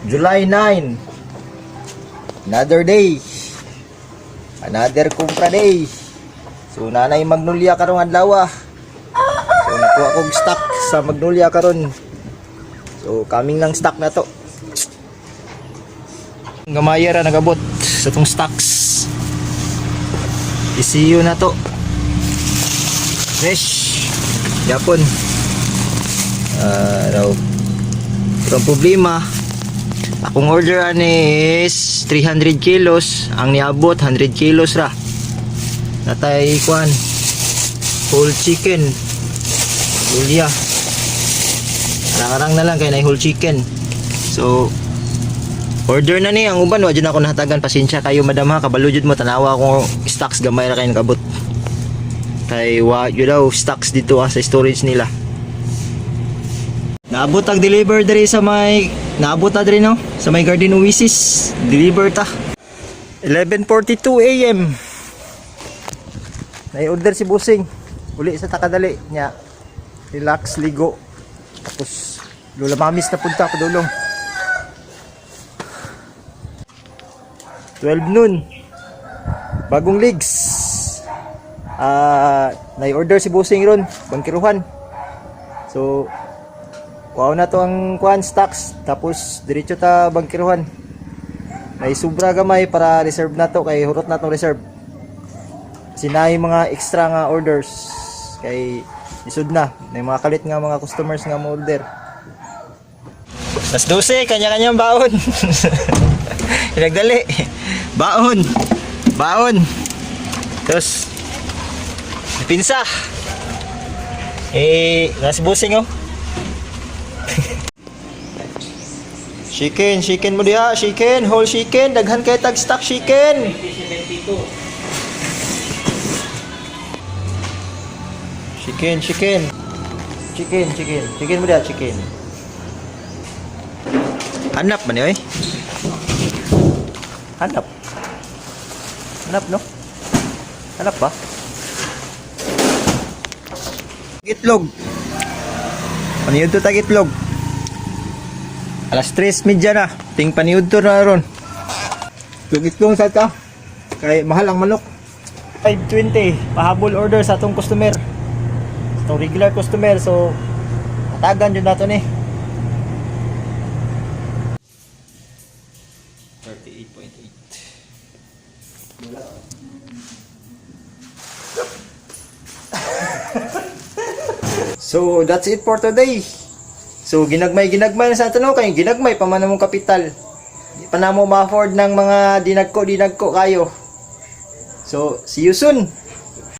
July 9. Another day. Another kumpra day. So nanay Magnolia karong adlaw. So nakuha kog stock sa Magnolia karon. So coming lang stock na to. Gamaya ra nagabot sa tong stocks. ECU na to. Fresh. Yapon. Raw. Ang problema, akong order is 300 kilos, ang niabot 100 kilos ra. Natay kuan whole chicken. Julia. Arang na lang kay na whole chicken. So order na ni ang uban wa jud ako nahatagan, pasensya kayo madam ha, kabalo jud mo tanawa ko stocks gamay ra kay nakabot. Kay wa jud daw stocks dito sa storage nila. Naabot ang deliver diri sa may naabot ta diri no sa may Garden Oasis. Deliver ta 11:42 AM. Nai-order si Busing uli sa takadali nya. Relax ligo. Tapos lula mamis na punta ko dulong. 12 noon. Bagong legs. Nai-order si Busing ron, bangkiruhan. So wow na to ang kuan stocks, tapos diretso ta bangkiruhan. May sobra gamay para reserve na to, kay hurot na tong reserve. Sinay mga extra nga orders kay isud na. May mga kalit nga mga customers nga mo order. Mas 12 kanya-kanyang baon. Pinagdali. Baon. Baon. Terus pinsa. Nasi Busing oh. Chicken mo diha, chicken, whole chicken, daghan kay tag stock chicken. Chicken mo diha, chicken. Hanap man ni oy. Hanap no? Hanap ba? Itlog. Ano yun to tag itlog? Alas 3:30 na. Ting paniud to na ron. Itlog sa ka. Kay mahal ang manok. 520. Pahabol order sa atong customer. Sa atong regular customer. So, atagan yun nato ni. 38.8. So, that's it for today. So ginagmay na sa ato no, kay ginagmay pa man mong kapital. Di pa na mo ma-afford ng mga dinagko kayo. So see you soon.